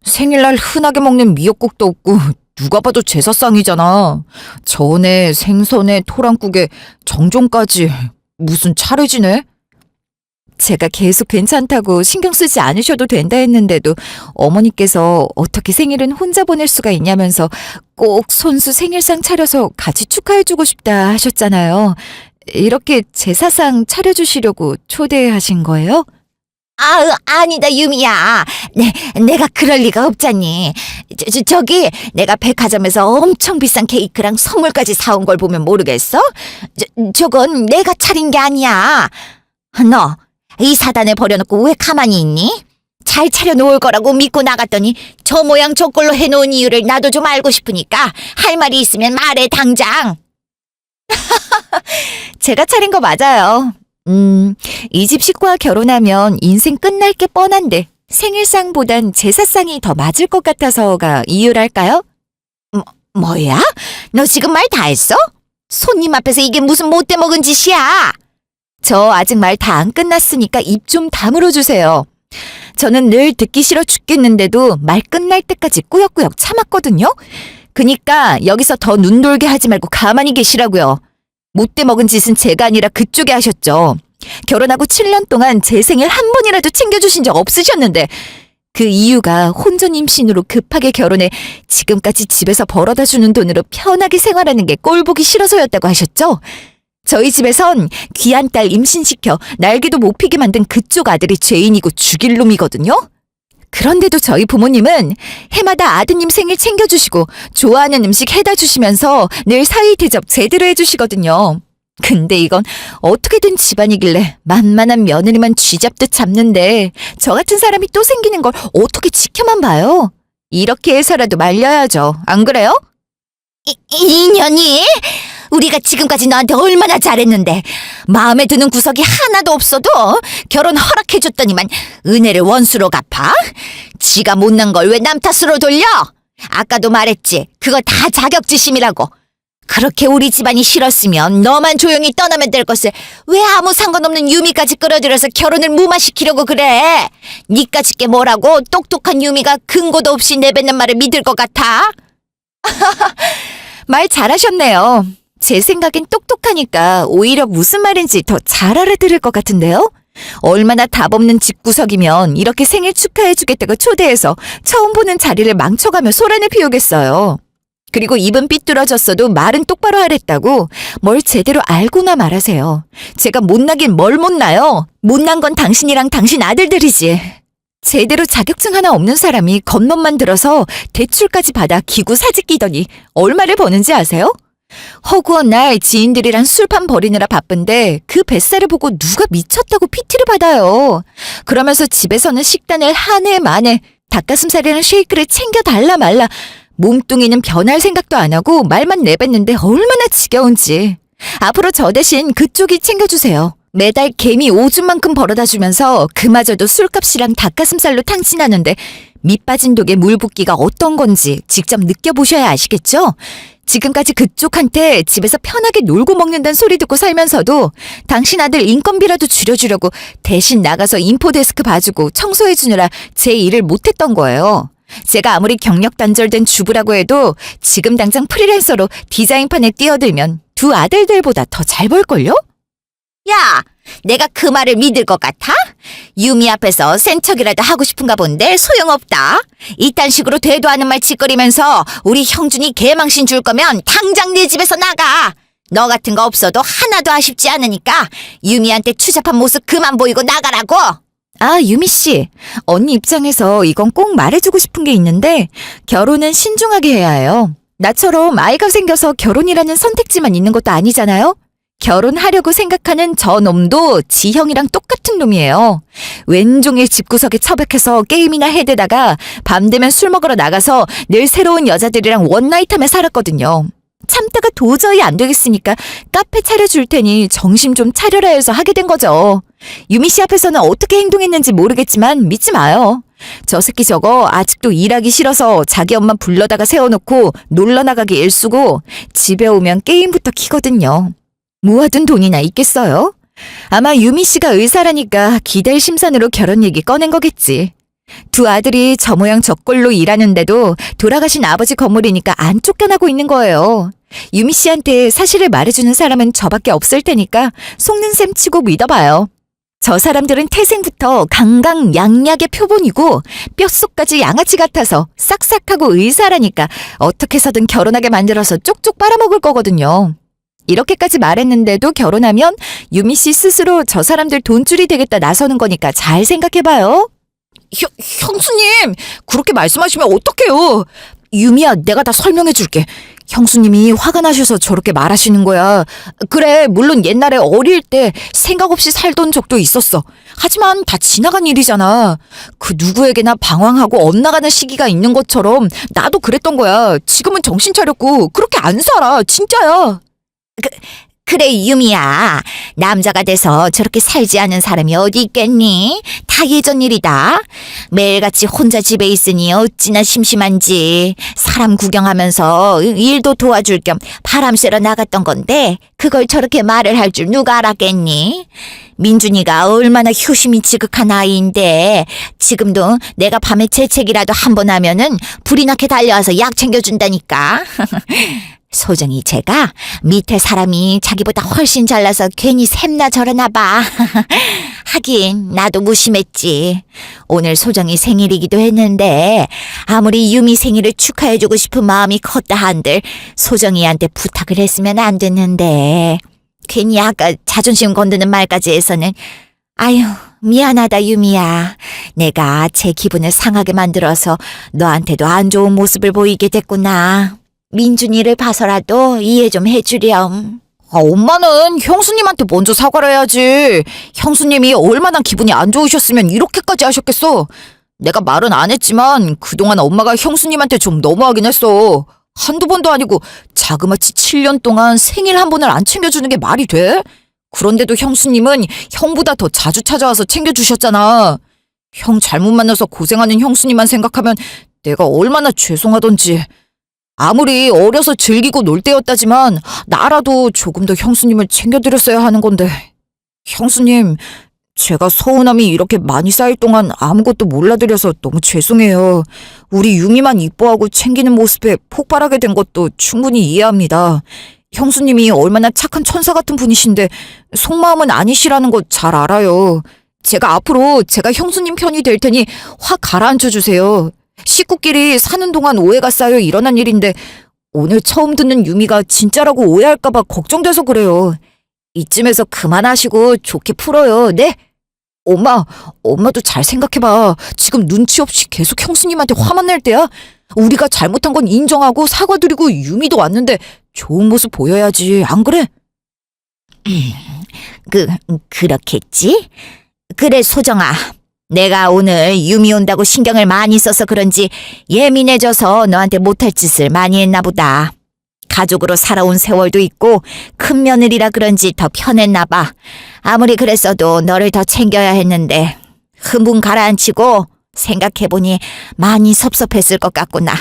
생일날 흔하게 먹는 미역국도 없고 누가 봐도 제사상이잖아. 전에 생선에 토랑국에 정종까지 무슨 차례지네? 제가 계속 괜찮다고 신경 쓰지 않으셔도 된다 했는데도 어머니께서 어떻게 생일은 혼자 보낼 수가 있냐면서 꼭 손수 생일상 차려서 같이 축하해주고 싶다 하셨잖아요. 이렇게 제사상 차려주시려고 초대하신 거예요? 아니다, 유미야. 내가 그럴 리가 없잖니. 저기, 내가 백화점에서 엄청 비싼 케이크랑 선물까지 사온 걸 보면 모르겠어? 저건 내가 차린 게 아니야. 너, 이 사단에 버려놓고 왜 가만히 있니? 잘 차려놓을 거라고 믿고 나갔더니 저 모양 저 꼴로 해놓은 이유를 나도 좀 알고 싶으니까 할 말이 있으면 말해, 당장. 제가 차린 거 맞아요. 이 집 식구와 결혼하면 인생 끝날 게 뻔한데 생일상보단 제사상이 더 맞을 것 같아서가 이유랄까요? 뭐야? 너 지금 말 다 했어? 손님 앞에서 이게 무슨 못돼 먹은 짓이야? 저 아직 말 다 안 끝났으니까 입 좀 다물어 주세요. 저는 늘 듣기 싫어 죽겠는데도 말 끝날 때까지 꾸역꾸역 참았거든요. 그니까 여기서 더 눈 돌게 하지 말고 가만히 계시라고요. 못돼 먹은 짓은 제가 아니라 그쪽에 하셨죠. 결혼하고 7년 동안 제 생일 한 번이라도 챙겨주신 적 없으셨는데 그 이유가 혼전 임신으로 급하게 결혼해 지금까지 집에서 벌어다 주는 돈으로 편하게 생활하는 게 꼴보기 싫어서였다고 하셨죠. 저희 집에선 귀한 딸 임신시켜 날개도 못 피게 만든 그쪽 아들이 죄인이고 죽일 놈이거든요. 그런데도 저희 부모님은 해마다 아드님 생일 챙겨주시고 좋아하는 음식 해다 주시면서 늘 사위 대접 제대로 해주시거든요. 근데 이건 어떻게 된 집안이길래 만만한 며느리만 쥐잡듯 잡는데 저 같은 사람이 또 생기는 걸 어떻게 지켜만 봐요. 이렇게 해서라도 말려야죠. 안 그래요? 인연이? 우리가 지금까지 너한테 얼마나 잘했는데 마음에 드는 구석이 하나도 없어도 결혼 허락해줬더니만 은혜를 원수로 갚아? 지가 못난 걸 왜 남 탓으로 돌려? 아까도 말했지. 그거 다 자격지심이라고. 그렇게 우리 집안이 싫었으면 너만 조용히 떠나면 될 것을 왜 아무 상관없는 유미까지 끌어들여서 결혼을 무마시키려고 그래? 니까짓 게 뭐라고 똑똑한 유미가 근거도 없이 내뱉는 말을 믿을 것 같아? 말 잘하셨네요. 제 생각엔 똑똑하니까 오히려 무슨 말인지 더 잘 알아들을 것 같은데요? 얼마나 답 없는 집구석이면 이렇게 생일 축하해주겠다고 초대해서 처음 보는 자리를 망쳐가며 소란을 피우겠어요. 그리고 입은 삐뚤어졌어도 말은 똑바로 하랬다고 뭘 제대로 알고나 말하세요. 제가 못나긴 뭘 못나요? 못난 건 당신이랑 당신 아들들이지. 제대로 자격증 하나 없는 사람이 겉멋만 들어서 대출까지 받아 기구 사직 끼더니 얼마를 버는지 아세요? 허구한 날 지인들이랑 술판 버리느라 바쁜데 그 뱃살을 보고 누가 미쳤다고 PT를 받아요. 그러면서 집에서는 식단을 한 해 만에 닭가슴살이랑 쉐이크를 챙겨달라 말라. 몸뚱이는 변할 생각도 안 하고 말만 내뱉는데 얼마나 지겨운지. 앞으로 저 대신 그쪽이 챙겨주세요. 매달 개미 오줌만큼 벌어다 주면서 그마저도 술값이랑 닭가슴살로 탕진하는데 밑 빠진 독에 물 붓기가 어떤 건지 직접 느껴보셔야 아시겠죠? 지금까지 그쪽한테 집에서 편하게 놀고 먹는다는 소리 듣고 살면서도 당신 아들 인건비라도 줄여주려고 대신 나가서 인포데스크 봐주고 청소해주느라 제 일을 못했던 거예요. 제가 아무리 경력 단절된 주부라고 해도 지금 당장 프리랜서로 디자인판에 뛰어들면 두 아들들보다 더 잘 벌걸요? 야, 내가 그 말을 믿을 것 같아? 유미 앞에서 센 척이라도 하고 싶은가 본데 소용없다. 이딴 식으로 되도 않은 말 짓거리면서 우리 형준이 개망신 줄 거면 당장 내 집에서 나가. 너 같은 거 없어도 하나도 아쉽지 않으니까 유미한테 추잡한 모습 그만 보이고 나가라고. 아, 유미 씨. 언니 입장에서 이건 꼭 말해주고 싶은 게 있는데 결혼은 신중하게 해야 해요. 나처럼 아이가 생겨서 결혼이라는 선택지만 있는 것도 아니잖아요? 결혼하려고 생각하는 저 놈도 지형이랑 똑같은 놈이에요. 왼종일 집구석에 처박혀서 게임이나 해대다가 밤 되면 술 먹으러 나가서 늘 새로운 여자들이랑 원나잇하며 살았거든요. 참다가 도저히 안 되겠으니까 카페 차려줄 테니 정신 좀 차려라 해서 하게 된 거죠. 유미 씨 앞에서는 어떻게 행동했는지 모르겠지만 믿지 마요. 저 새끼 저거 아직도 일하기 싫어서 자기 엄마 불러다가 세워놓고 놀러 나가기 일쑤고 집에 오면 게임부터 키거든요. 모아둔 돈이나 있겠어요? 아마 유미 씨가 의사라니까 기댈 심산으로 결혼 얘기 꺼낸 거겠지. 두 아들이 저 모양 저 꼴로 일하는데도 돌아가신 아버지 건물이니까 안 쫓겨나고 있는 거예요. 유미 씨한테 사실을 말해주는 사람은 저밖에 없을 테니까 속는 셈 치고 믿어봐요. 저 사람들은 태생부터 강강약약의 표본이고 뼛속까지 양아치 같아서 싹싹하고 의사라니까 어떻게 해서든 결혼하게 만들어서 쪽쪽 빨아먹을 거거든요. 이렇게까지 말했는데도 결혼하면 유미 씨 스스로 저 사람들 돈줄이 되겠다 나서는 거니까 잘 생각해봐요. 형수님, 그렇게 말씀하시면 어떡해요? 유미야, 내가 다 설명해줄게. 형수님이 화가 나셔서 저렇게 말하시는 거야. 그래, 물론 옛날에 어릴 때 생각 없이 살던 적도 있었어. 하지만 다 지나간 일이잖아. 그 누구에게나 방황하고 엇나가는 시기가 있는 것처럼 나도 그랬던 거야. 지금은 정신 차렸고 그렇게 안 살아. 진짜야. 그래, 유미야. 남자가 돼서 저렇게 살지 않은 사람이 어디 있겠니? 다 예전 일이다. 매일같이 혼자 집에 있으니 어찌나 심심한지. 사람 구경하면서 일도 도와줄 겸 바람 쐬러 나갔던 건데 그걸 저렇게 말을 할 줄 누가 알았겠니? 민준이가 얼마나 효심이 지극한 아이인데 지금도 내가 밤에 재채기라도 한 번 하면은 불이 나게 달려와서 약 챙겨준다니까. 소정이 제가 밑에 사람이 자기보다 훨씬 잘나서 괜히 샘나 저러나 봐. 하긴 나도 무심했지. 오늘 소정이 생일이기도 했는데 아무리 유미 생일을 축하해주고 싶은 마음이 컸다 한들 소정이한테 부탁을 했으면 안 됐는데 괜히 아까 자존심 건드는 말까지 해서는 아유 미안하다 유미야. 내가 제 기분을 상하게 만들어서 너한테도 안 좋은 모습을 보이게 됐구나. 민준이를 봐서라도 이해 좀 해주렴. 엄마는 형수님한테 먼저 사과를 해야지. 형수님이 얼마나 기분이 안 좋으셨으면 이렇게까지 하셨겠어. 내가 말은 안 했지만 그동안 엄마가 형수님한테 좀 너무하긴 했어. 한두 번도 아니고 자그마치 7년 동안 생일 한 번을 안 챙겨주는 게 말이 돼? 그런데도 형수님은 형보다 더 자주 찾아와서 챙겨주셨잖아. 형 잘못 만나서 고생하는 형수님만 생각하면 내가 얼마나 죄송하던지. 아무리 어려서 즐기고 놀 때였다지만 나라도 조금 더 형수님을 챙겨드렸어야 하는 건데. 형수님, 제가 서운함이 이렇게 많이 쌓일 동안 아무것도 몰라드려서 너무 죄송해요. 우리 유미만 이뻐하고 챙기는 모습에 폭발하게 된 것도 충분히 이해합니다. 형수님이 얼마나 착한 천사 같은 분이신데 속마음은 아니시라는 거 잘 알아요. 제가 앞으로 제가 형수님 편이 될 테니 확 가라앉혀 주세요. 식구끼리 사는 동안 오해가 쌓여 일어난 일인데 오늘 처음 듣는 유미가 진짜라고 오해할까봐 걱정돼서 그래요. 이쯤에서 그만하시고 좋게 풀어요. 네? 엄마도 잘 생각해봐. 지금 눈치 없이 계속 형수님한테 화만 낼 때야? 우리가 잘못한 건 인정하고 사과드리고 유미도 왔는데 좋은 모습 보여야지. 안 그래?
그렇겠지? 그래, 소정아. 내가 오늘 유미 온다고 신경을 많이 써서 그런지 예민해져서 너한테 못할 짓을 많이 했나 보다. 가족으로 살아온 세월도 있고 큰 며느리라 그런지 더 편했나 봐. 아무리 그랬어도 너를 더 챙겨야 했는데 흥분 가라앉히고 생각해보니 많이 섭섭했을 것 같구나.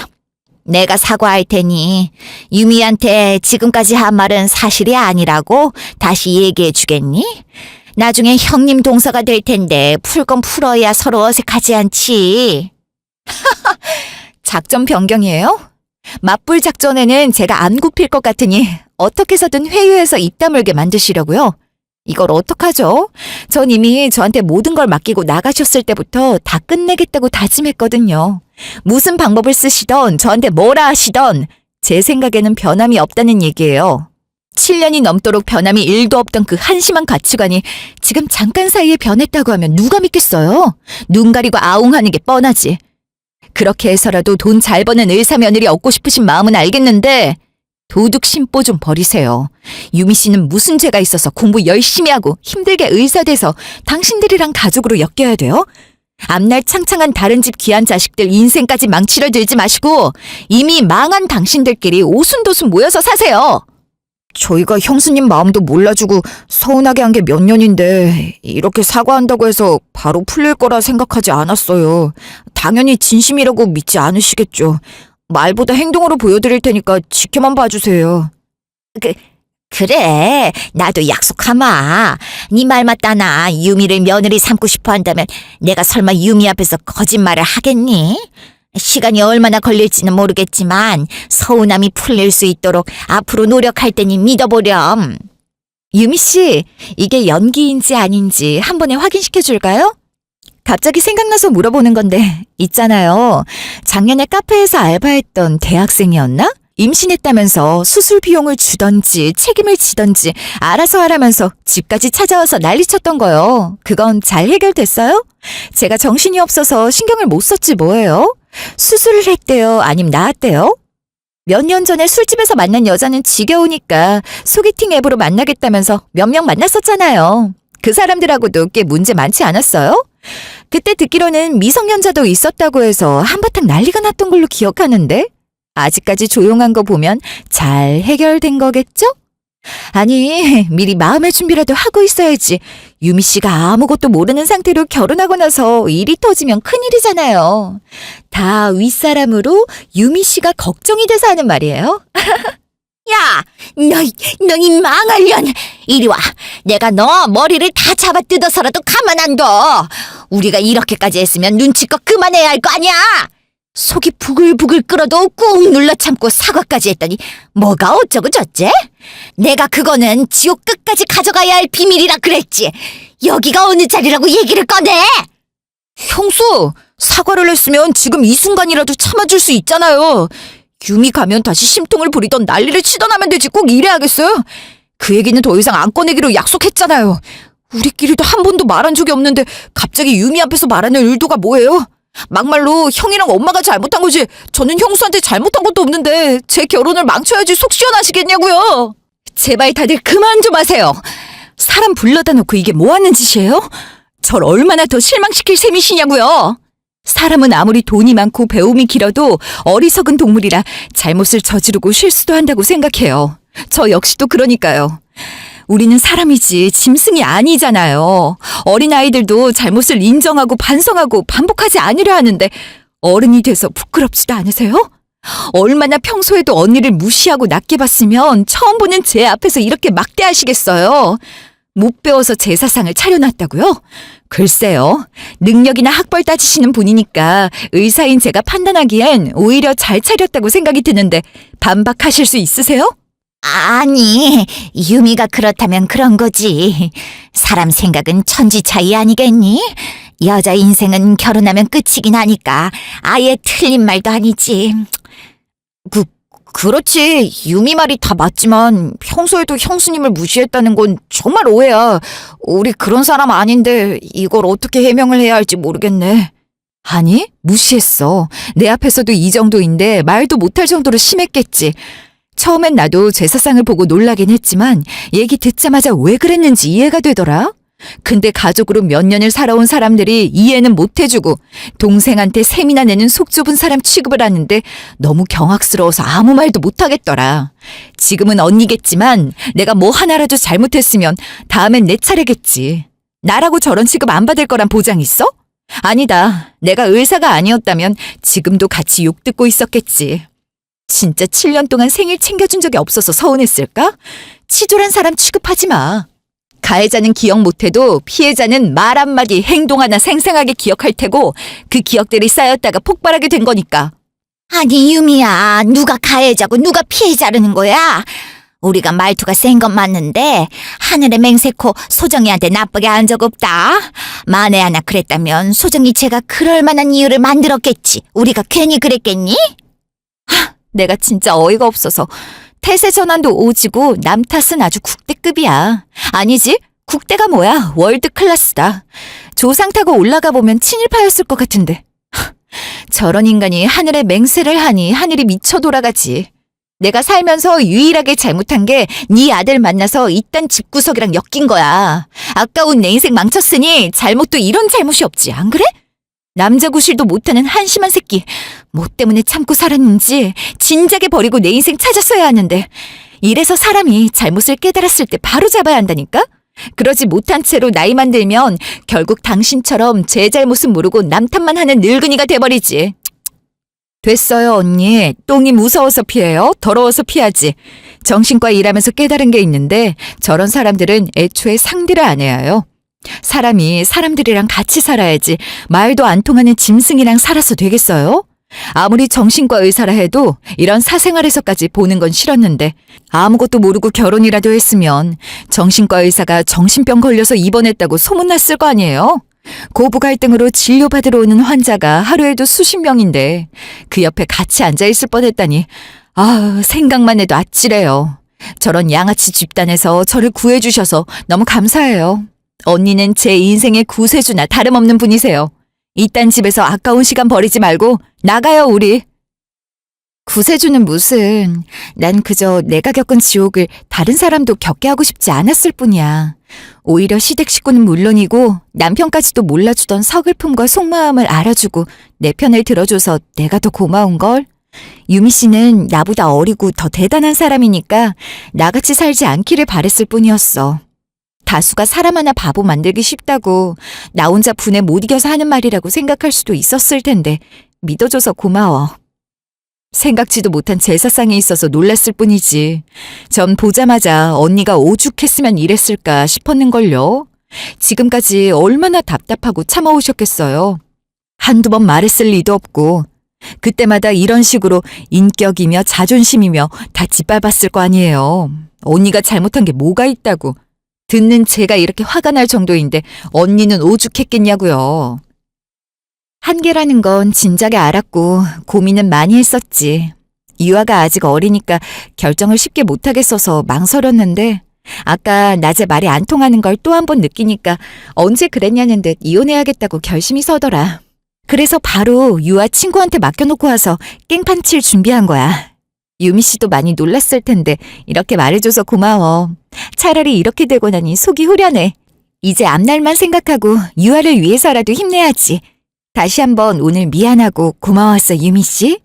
내가 사과할 테니 유미한테 지금까지 한 말은 사실이 아니라고 다시 얘기해 주겠니? 나중에 형님 동서가 될 텐데 풀 건 풀어야 서로 어색하지 않지.
작전 변경이에요? 맞불 작전에는 제가 안 굽힐 것 같으니 어떻게 해서든 회유해서 입 다물게 만드시려고요. 이걸 어떡하죠? 전 이미 저한테 모든 걸 맡기고 나가셨을 때부터 다 끝내겠다고 다짐했거든요. 무슨 방법을 쓰시던 저한테 뭐라 하시던 제 생각에는 변함이 없다는 얘기예요. 7년이 넘도록 변함이 1도 없던 그 한심한 가치관이 지금 잠깐 사이에 변했다고 하면 누가 믿겠어요? 눈 가리고 아웅하는 게 뻔하지. 그렇게 해서라도 돈 잘 버는 의사 며느리 얻고 싶으신 마음은 알겠는데 도둑 심보 좀 버리세요. 유미 씨는 무슨 죄가 있어서 공부 열심히 하고 힘들게 의사 돼서 당신들이랑 가족으로 엮여야 돼요? 앞날 창창한 다른 집 귀한 자식들 인생까지 망치려 들지 마시고 이미 망한 당신들끼리 오순도순 모여서 사세요. 저희가 형수님 마음도 몰라주고 서운하게 한 게 몇 년인데 이렇게 사과한다고 해서 바로 풀릴 거라 생각하지 않았어요. 당연히 진심이라고 믿지 않으시겠죠. 말보다 행동으로 보여드릴 테니까 지켜만 봐주세요.
그래, 나도 약속하마. 네 말 맞다나. 유미를 며느리 삼고 싶어 한다면 내가 설마 유미 앞에서 거짓말을 하겠니? 시간이 얼마나 걸릴지는 모르겠지만 서운함이 풀릴 수 있도록 앞으로 노력할 테니 믿어보렴.
유미 씨, 이게 연기인지 아닌지 한 번에 확인시켜 줄까요? 갑자기 생각나서 물어보는 건데 있잖아요. 작년에 카페에서 알바했던 대학생이었나? 임신했다면서 수술 비용을 주던지 책임을 지던지 알아서 하라면서 집까지 찾아와서 난리쳤던 거요. 그건 잘 해결됐어요? 제가 정신이 없어서 신경을 못 썼지 뭐예요? 수술을 했대요? 아님 나았대요? 몇 년 전에 술집에서 만난 여자는 지겨우니까 소개팅 앱으로 만나겠다면서 몇 명 만났었잖아요. 그 사람들하고도 꽤 문제 많지 않았어요? 그때 듣기로는 미성년자도 있었다고 해서 한바탕 난리가 났던 걸로 기억하는데 아직까지 조용한 거 보면 잘 해결된 거겠죠? 아니, 미리 마음의 준비라도 하고 있어야지. 유미 씨가 아무것도 모르는 상태로 결혼하고 나서 일이 터지면 큰일이잖아요. 다 윗사람으로 유미 씨가 걱정이 돼서 하는 말이에요.
야, 너 이 망할년. 이리 와. 내가 너 머리를 다 잡아 뜯어서라도 가만 안 둬. 우리가 이렇게까지 했으면 눈치껏 그만해야 할 거 아니야. 속이 부글부글 끓어도 꾹 눌러 참고 사과까지 했더니 뭐가 어쩌고 저쩌? 내가 그거는 지옥 끝까지 가져가야 할 비밀이라 그랬지. 여기가 어느 자리라고 얘기를 꺼내?
형수, 사과를 했으면 지금 이 순간이라도 참아줄 수 있잖아요. 유미 가면 다시 심통을 부리던 난리를 치던 하면 되지 꼭 이래야겠어요? 그 얘기는 더 이상 안 꺼내기로 약속했잖아요. 우리끼리도 한 번도 말한 적이 없는데 갑자기 유미 앞에서 말하는 의도가 뭐예요? 막말로 형이랑 엄마가 잘못한 거지 저는 형수한테 잘못한 것도 없는데 제 결혼을 망쳐야지 속 시원하시겠냐고요. 제발 다들 그만 좀 하세요. 사람 불러다 놓고 이게 뭐 하는 짓이에요? 절 얼마나 더 실망시킬 셈이시냐고요. 사람은 아무리 돈이 많고 배움이 길어도 어리석은 동물이라 잘못을 저지르고 실수도 한다고 생각해요. 저 역시도 그러니까요. 우리는 사람이지 짐승이 아니잖아요. 어린아이들도 잘못을 인정하고 반성하고 반복하지 않으려 하는데 어른이 돼서 부끄럽지도 않으세요? 얼마나 평소에도 언니를 무시하고 낮게 봤으면 처음 보는 제 앞에서 이렇게 막대하시겠어요? 못 배워서 제사상을 차려놨다고요? 글쎄요. 능력이나 학벌 따지시는 분이니까 의사인 제가 판단하기엔 오히려 잘 차렸다고 생각이 드는데 반박하실 수 있으세요?
아니, 유미가 그렇다면 그런 거지. 사람 생각은 천지 차이 아니겠니? 여자 인생은 결혼하면 끝이긴 하니까 아예 틀린 말도 아니지.
그렇지. 유미 말이 다 맞지만 평소에도 형수님을 무시했다는 건 정말 오해야. 우리 그런 사람 아닌데 이걸 어떻게 해명을 해야 할지 모르겠네. 아니, 무시했어. 내 앞에서도 이 정도인데 말도 못할 정도로 심했겠지. 처음엔 나도 제사상을 보고 놀라긴 했지만 얘기 듣자마자 왜 그랬는지 이해가 되더라. 근데 가족으로 몇 년을 살아온 사람들이 이해는 못 해주고 동생한테 셈이나 내는 속 좁은 사람 취급을 하는데 너무 경악스러워서 아무 말도 못 하겠더라. 지금은 언니겠지만 내가 뭐 하나라도 잘못했으면 다음엔 내 차례겠지. 나라고 저런 취급 안 받을 거란 보장 있어? 아니다. 내가 의사가 아니었다면 지금도 같이 욕 듣고 있었겠지. 진짜 7년 동안 생일 챙겨준 적이 없어서 서운했을까? 치졸한 사람 취급하지 마. 가해자는 기억 못해도 피해자는 말 한마디 행동 하나 생생하게 기억할 테고 그 기억들이 쌓였다가 폭발하게 된 거니까.
아니, 유미야, 누가 가해자고 누가 피해자라는 거야? 우리가 말투가 센 건 맞는데 하늘에 맹세코 소정이한테 나쁘게 한 적 없다. 만에 하나 그랬다면 소정이 제가 그럴 만한 이유를 만들었겠지. 우리가 괜히 그랬겠니?
내가 진짜 어이가 없어서 태세 전환도 오지고 남 탓은 아주 국대급이야. 아니지? 국대가 뭐야? 월드 클래스다. 조상 타고 올라가 보면 친일파였을 것 같은데. 저런 인간이 하늘에 맹세를 하니 하늘이 미쳐 돌아가지. 내가 살면서 유일하게 잘못한 게 네 아들 만나서 이딴 집구석이랑 엮인 거야. 아까운 내 인생 망쳤으니 잘못도 이런 잘못이 없지, 안 그래? 남자 구실도 못하는 한심한 새끼. 뭐 때문에 참고 살았는지 진작에 버리고 내 인생 찾았어야 하는데 이래서 사람이 잘못을 깨달았을 때 바로 잡아야 한다니까? 그러지 못한 채로 나이만 들면 결국 당신처럼 제 잘못은 모르고 남 탓만 하는 늙은이가 돼버리지. 됐어요, 언니. 똥이 무서워서 피해요? 더러워서 피하지. 정신과 일하면서 깨달은 게 있는데 저런 사람들은 애초에 상대를 안 해야 해요. 사람이 사람들이랑 같이 살아야지 말도 안 통하는 짐승이랑 살아서 되겠어요? 아무리 정신과 의사라 해도 이런 사생활에서까지 보는 건 싫었는데 아무것도 모르고 결혼이라도 했으면 정신과 의사가 정신병 걸려서 입원했다고 소문났을 거 아니에요? 고부 갈등으로 진료받으러 오는 환자가 하루에도 수십 명인데 그 옆에 같이 앉아있을 뻔했다니 생각만 해도 아찔해요. 저런 양아치 집단에서 저를 구해주셔서 너무 감사해요. 언니는 제 인생의 구세주나 다름없는 분이세요. 이딴 집에서 아까운 시간 버리지 말고 나가요, 우리. 구세주는 무슨. 난 그저 내가 겪은 지옥을 다른 사람도 겪게 하고 싶지 않았을 뿐이야. 오히려 시댁 식구는 물론이고 남편까지도 몰라주던 서글픔과 속마음을 알아주고 내 편을 들어줘서 내가 더 고마운걸. 유미 씨는 나보다 어리고 더 대단한 사람이니까 나같이 살지 않기를 바랬을 뿐이었어. 다수가 사람 하나 바보 만들기 쉽다고 나 혼자 분에 못 이겨서 하는 말이라고 생각할 수도 있었을 텐데 믿어줘서 고마워. 생각지도 못한 제사상에 있어서 놀랐을 뿐이지. 전 보자마자 언니가 오죽했으면 이랬을까 싶었는걸요. 지금까지 얼마나 답답하고 참아오셨겠어요. 한두 번 말했을 리도 없고 그때마다 이런 식으로 인격이며 자존심이며 다 짓밟았을 거 아니에요. 언니가 잘못한 게 뭐가 있다고. 듣는 제가 이렇게 화가 날 정도인데 언니는 오죽했겠냐고요. 한계라는 건 진작에 알았고 고민은 많이 했었지. 유아가 아직 어리니까 결정을 쉽게 못하겠어서 망설였는데 아까 낮에 말이 안 통하는 걸 또 한 번 느끼니까 언제 그랬냐는 듯 이혼해야겠다고 결심이 서더라. 그래서 바로 유아 친구한테 맡겨놓고 와서 깽판 칠 준비한 거야. 유미 씨도 많이 놀랐을 텐데 이렇게 말해줘서 고마워. 차라리 이렇게 되고 나니 속이 후련해. 이제 앞날만 생각하고 유아를 위해서라도 힘내야지. 다시 한번 오늘 미안하고 고마웠어, 유미 씨.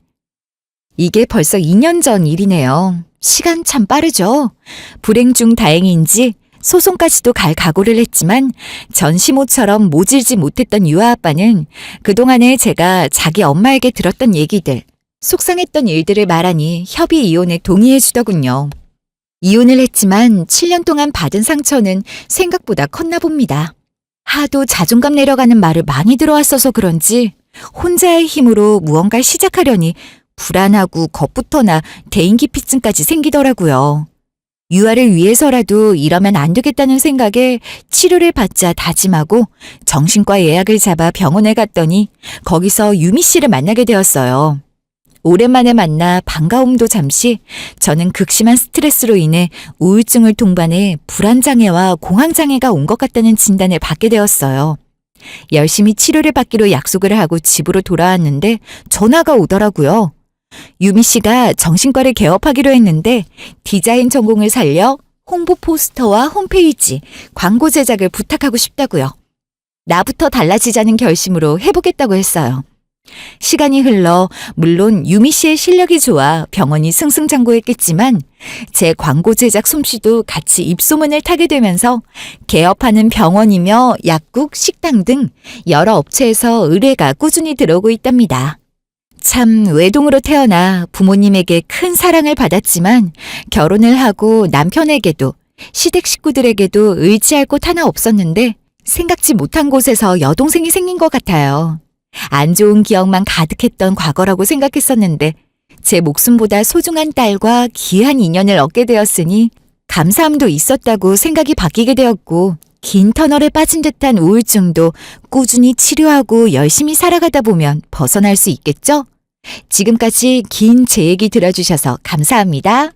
이게 벌써 2년 전 일이네요. 시간 참 빠르죠? 불행 중 다행인지 소송까지도 갈 각오를 했지만 전시모처럼 모질지 못했던 유아 아빠는 그동안에 제가 자기 엄마에게 들었던 얘기들, 속상했던 일들을 말하니 협의 이혼에 동의해 주더군요. 이혼을 했지만 7년 동안 받은 상처는 생각보다 컸나 봅니다. 하도 자존감 내려가는 말을 많이 들어왔어서 그런지 혼자의 힘으로 무언가를 시작하려니 불안하고 겁부터나 대인기피증까지 생기더라고요. 유아를 위해서라도 이러면 안 되겠다는 생각에 치료를 받자 다짐하고 정신과 예약을 잡아 병원에 갔더니 거기서 유미 씨를 만나게 되었어요. 오랜만에 만나 반가움도 잠시 저는 극심한 스트레스로 인해 우울증을 동반해 불안장애와 공황장애가 온 것 같다는 진단을 받게 되었어요. 열심히 치료를 받기로 약속을 하고 집으로 돌아왔는데 전화가 오더라고요. 유미 씨가 정신과를 개업하기로 했는데 디자인 전공을 살려 홍보 포스터와 홈페이지, 광고 제작을 부탁하고 싶다고요. 나부터 달라지자는 결심으로 해보겠다고 했어요. 시간이 흘러 물론 유미 씨의 실력이 좋아 병원이 승승장구했겠지만 제 광고 제작 솜씨도 같이 입소문을 타게 되면서 개업하는 병원이며 약국, 식당 등 여러 업체에서 의뢰가 꾸준히 들어오고 있답니다. 참 외동으로 태어나 부모님에게 큰 사랑을 받았지만 결혼을 하고 남편에게도 시댁 식구들에게도 의지할 곳 하나 없었는데 생각지 못한 곳에서 여동생이 생긴 것 같아요. 안 좋은 기억만 가득했던 과거라고 생각했었는데 제 목숨보다 소중한 딸과 귀한 인연을 얻게 되었으니 감사함도 있었다고 생각이 바뀌게 되었고 긴 터널에 빠진 듯한 우울증도 꾸준히 치료하고 열심히 살아가다 보면 벗어날 수 있겠죠? 지금까지 긴 제 얘기 들어주셔서 감사합니다.